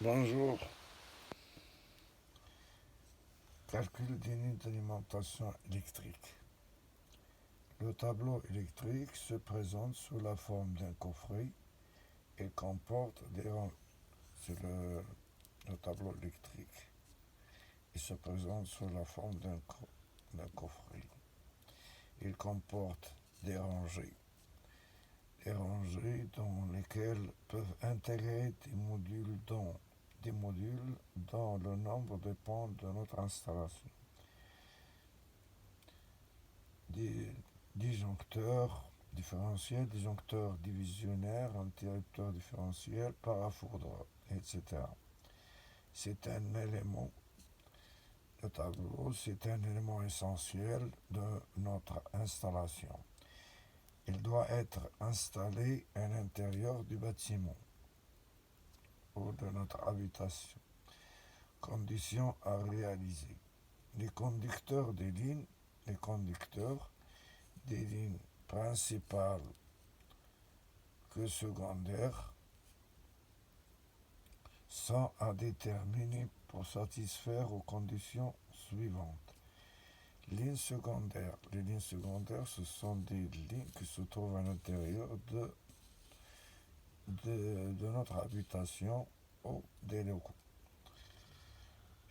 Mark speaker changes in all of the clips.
Speaker 1: Bonjour. Calcul des lignes d'alimentation électrique. Le tableau électrique se présente sous la forme d'un coffret et comporte des rangs. C'est le tableau électrique. Il se présente sous la forme d'un coffret. Il comporte des rangées dans lesquelles peuvent intégrer des modules dont le nombre dépend de notre installation. Des disjoncteurs différentiels, disjoncteurs divisionnaires, interrupteurs différentiels, parafoudres, etc. C'est un élément, le tableau, c'est un élément essentiel de notre installation. Il doit être installé à l'intérieur du bâtiment ou de notre habitation. Conditions à réaliser. Les conducteurs des lignes, les conducteurs des lignes principales que secondaires sont à déterminer pour satisfaire aux conditions suivantes. Lignes secondaires. Les lignes secondaires, ce sont des lignes qui se trouvent à l'intérieur de notre habitation ou des locaux.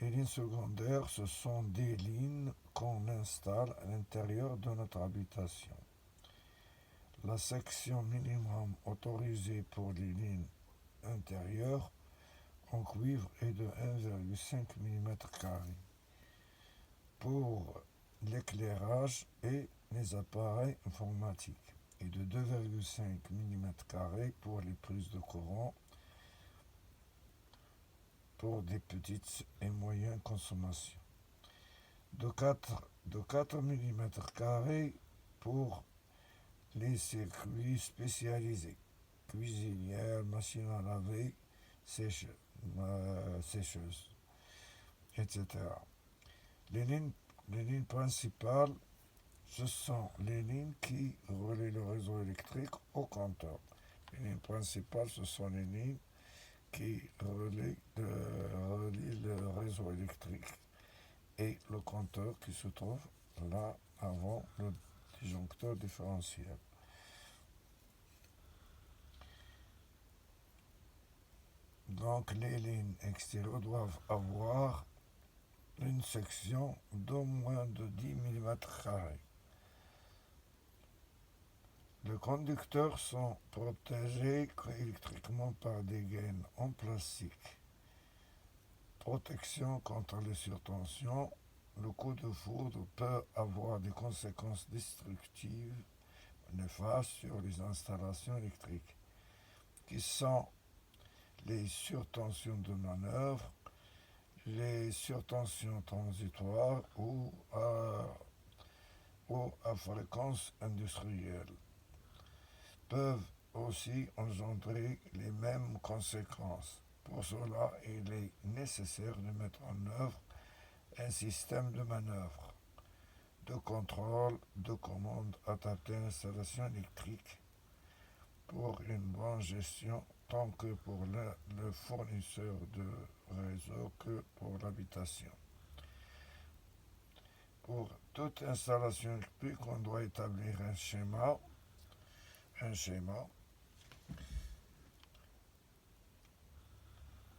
Speaker 1: Les lignes secondaires, ce sont des lignes qu'on installe à l'intérieur de notre habitation. La section minimum autorisée pour les lignes intérieures en cuivre est de 1,5 mm pour l'éclairage et les appareils informatiques et de 2,5 mm pour les prises de courant pour des petites et moyennes consommations. De 4 mm pour les circuits spécialisés, cuisinières, machines à laver, sécheuses, etc. Les lignes, les lignes principales, ce sont les lignes qui relient le réseau électrique au compteur. Les lignes principales, ce sont les lignes qui relient le réseau électrique et le compteur qui se trouve là avant le disjoncteur différentiel. Donc les lignes extérieures doivent avoir une section d'au moins de 10 mm. Les conducteurs sont protégés électriquement par des gaines en plastique. Protection contre les surtensions. Le coup de foudre peut avoir des conséquences destructives néfastes sur les installations électriques, qui sont les surtensions de manœuvre, les surtensions transitoires ou à fréquence industrielle peuvent aussi engendrer les mêmes conséquences. Pour cela, il est nécessaire de mettre en œuvre un système de manœuvre, de contrôle, de commande adapté à l'installation électrique pour une bonne gestion tant que pour le fournisseur de réseau que pour l'habitation. Pour toute installation électrique, on doit établir un schéma.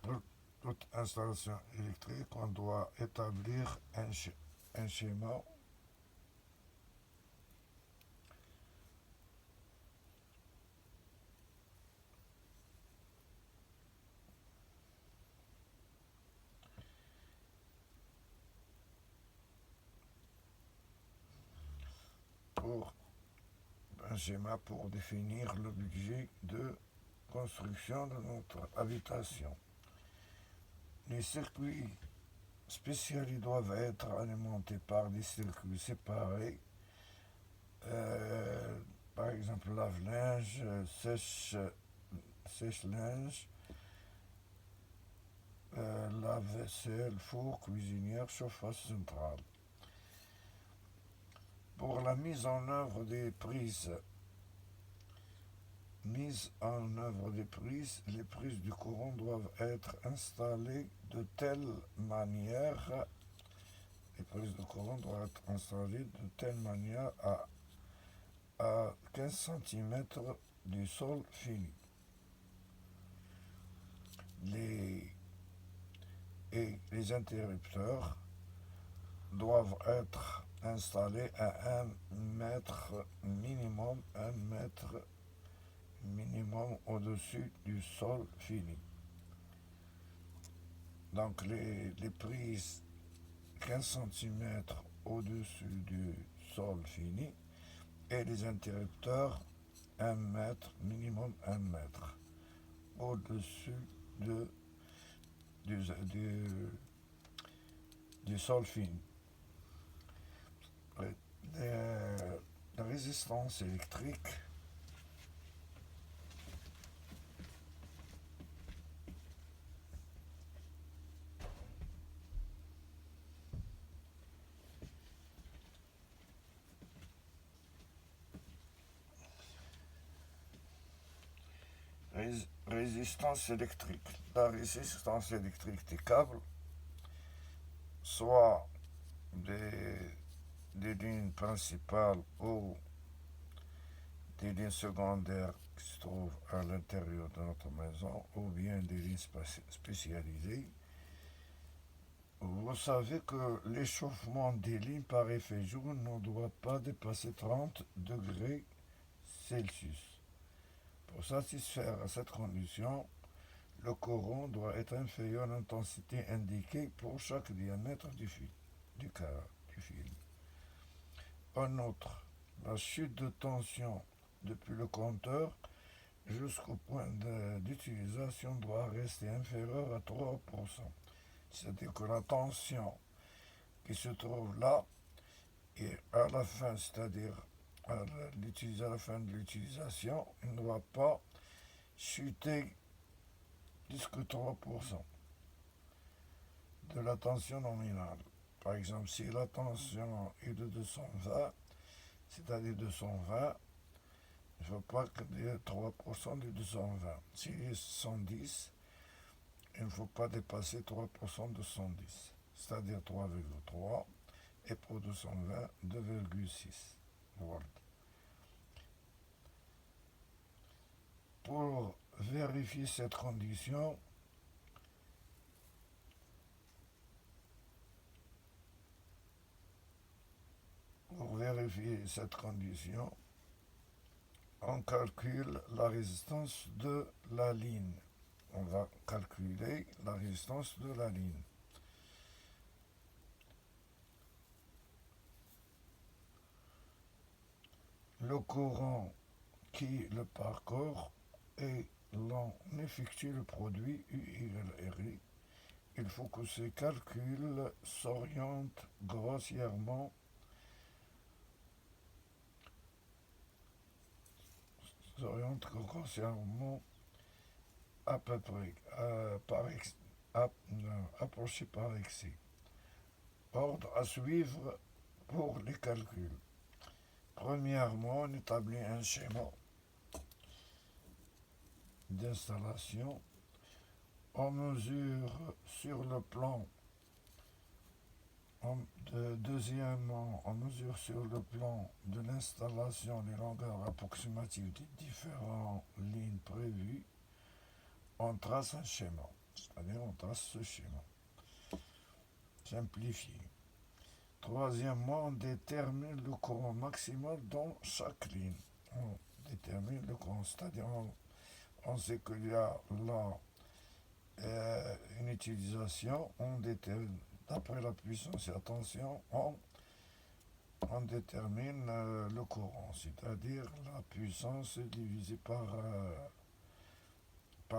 Speaker 1: Pour toute installation électrique, on doit établir un schéma pour pour définir le budget de construction de notre habitation. Les circuits spéciaux doivent être alimentés par des circuits séparés, euh, par exemple lave-linge, sèche-linge, lave-vaisselle, four, cuisinière, chauffe-eau centrale. Pour la mise en œuvre des prises mise en œuvre des prises, les prises du courant doivent être installées de telle manière, les prises de courant doivent être installées de telle manière à 15 cm du sol fini. Les, et les interrupteurs doivent être installés à 1 mètre minimum au-dessus du sol fini. Donc les prises 15 cm au-dessus du sol fini et les interrupteurs 1 mètre, minimum 1 mètre au-dessus de, du, du, du sol fini. La résistance électrique résistance électrique. La résistance électrique des câbles, soit des lignes principales ou des lignes secondaires qui se trouvent à l'intérieur de notre maison, ou bien des lignes spécialisées. Vous savez que l'échauffement des lignes par effet joule ne doit pas dépasser 30 degrés Celsius. Pour satisfaire à cette condition, le courant doit être inférieur à l'intensité indiquée pour chaque diamètre du fil. Du fil. En outre, la chute de tension depuis le compteur jusqu'au point d'utilisation doit rester inférieure à 3%. C'est-à-dire que la tension qui se trouve là et à la fin, c'est-à-dire à la fin de l'utilisation, il ne doit pas chuter jusqu'à 3% de la tension nominale. Par exemple, si la tension est de 220, c'est-à-dire 220, il ne faut pas que 3% de 220. S'il est 110, il ne faut pas dépasser 3% de 110, c'est-à-dire 3,3, et pour 220, 2,6 volts. Pour vérifier cette condition, on calcule la résistance de la ligne. On va calculer la résistance de la ligne. Le courant qui le parcourt et l'on effectue le produit U égale RI. Il faut que ce calcul s'oriente grossièrement à peu près approché par excès. Ordre à suivre pour les calculs. Premièrement, on établit un schéma d'installation. On mesure sur le plan. Deuxièmement, on mesure sur le plan de l'installation les longueurs approximatives des différentes lignes prévues. On trace un schéma, c'est-à-dire on trace ce schéma. Simplifié. Troisièmement, on détermine le courant maximal dans chaque ligne. On détermine le courant, c'est-à-dire on sait qu'il y a là une utilisation, on détermine d'après la puissance et attention, on détermine le courant, c'est-à-dire la puissance divisée par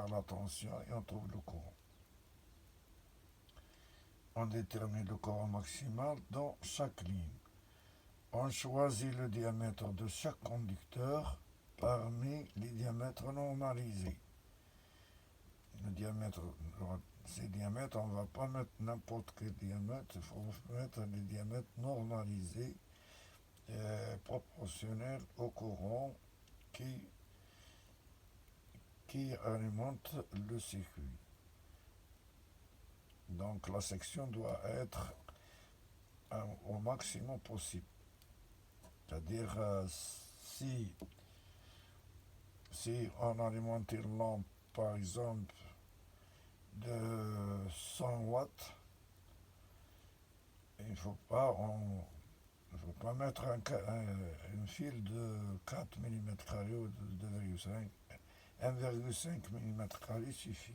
Speaker 1: la tension et on trouve le courant. On détermine le courant maximal dans chaque ligne. On choisit le diamètre de chaque conducteur parmi les diamètres normalisés. Ces diamètres, on ne va pas mettre n'importe quel diamètre, il faut mettre les diamètres normalisés, proportionnels au courant qui qui alimente le circuit. Donc la section doit être au maximum possible. C'est-à-dire si on alimente une lampe par exemple de 100 watts, il ne faut pas mettre une fil de 4 mm² ou de 2,5. 1,5 mm² suffit.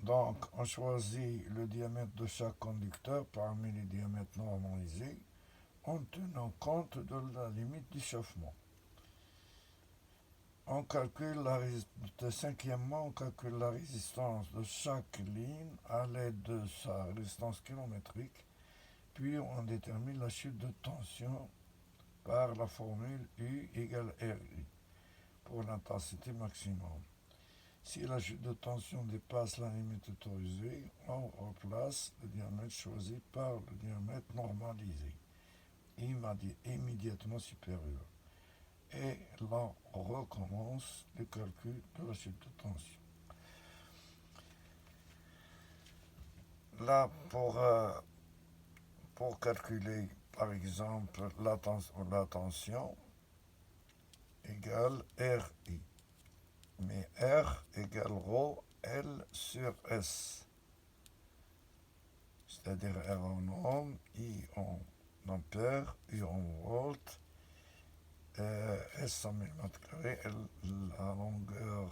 Speaker 1: Donc, on choisit le diamètre de chaque conducteur parmi les diamètres normalisés en tenant compte de la limite d'échauffement. Cinquièmement, on calcule la résistance de chaque ligne à l'aide de sa résistance kilométrique, puis on détermine la chute de tension par la formule U égale RI pour l'intensité maximum. Si la chute de tension dépasse la limite autorisée, on remplace le diamètre choisi par le diamètre normalisé, immédiatement supérieur. Et là, on recommence le calcul de la chute de tension. Là, pour calculer, par exemple, la tension égale RI. Mais R égale ρ L sur S. C'est-à-dire R en ohm, I en ampère, U en volt, S en mm², la longueur,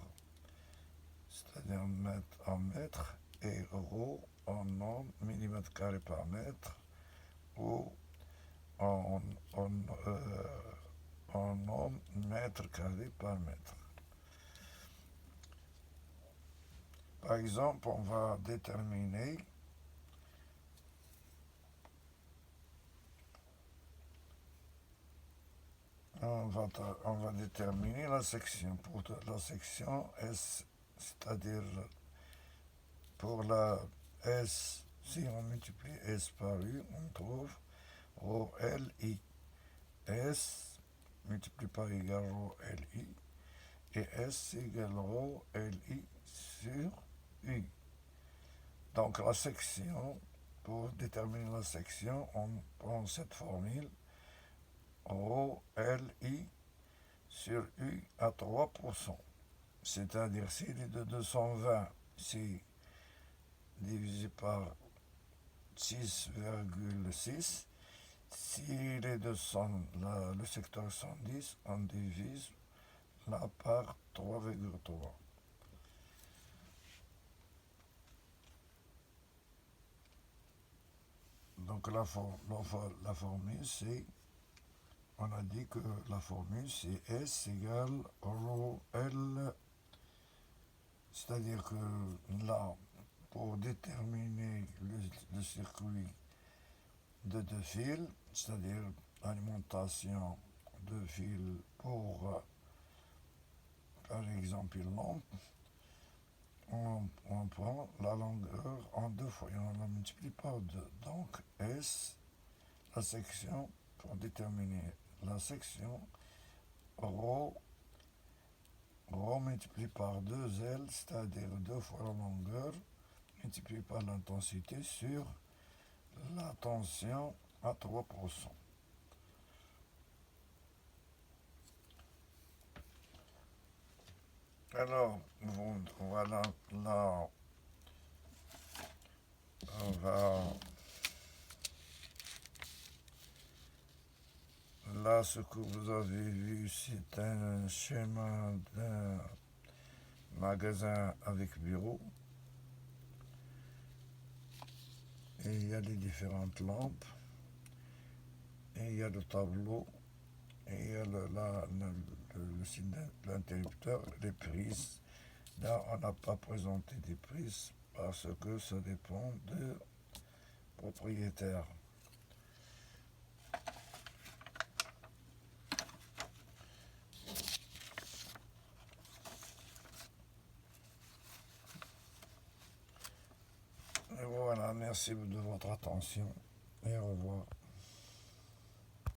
Speaker 1: c'est-à-dire mètre en mètre, et ρ en ohm, mm² par mètre, ou en ohm, mètre² par mètre. Par exemple, on va déterminer la section. Pour la section S, c'est-à-dire pour la S, si on multiplie S par U, on trouve ρ L I. S multiplié par I égale ρ L I, et S égale ρ L I sur U. Donc la section, pour déterminer la section, on prend cette formule ρ L I sur U à 3%. C'est-à-dire s'il est de 220, c'est divisé par 6,6. S'il est de 100, le secteur 110, on divise là par 3,3. Donc la formule c'est, on a dit que la formule c'est S égale ρ L, c'est-à-dire que là, pour déterminer le circuit de deux fils, c'est-à-dire alimentation de fils pour, par exemple, une lampe, on prend la longueur en deux fois et on la multiplie par 2. Donc S, la section, pour déterminer la section, ρ multiplié par 2L, c'est-à-dire 2 fois la longueur, multiplié par l'intensité sur la tension à 3%. Alors, voilà, là, là, ce que vous avez vu, c'est un schéma d'un magasin avec bureau. Et il y a les différentes lampes, et il y a le tableau, et il y a le signe de l'interrupteur, les prises. Là, on n'a pas présenté des prises parce que ça dépend du propriétaire. Et voilà, merci de votre attention et au revoir.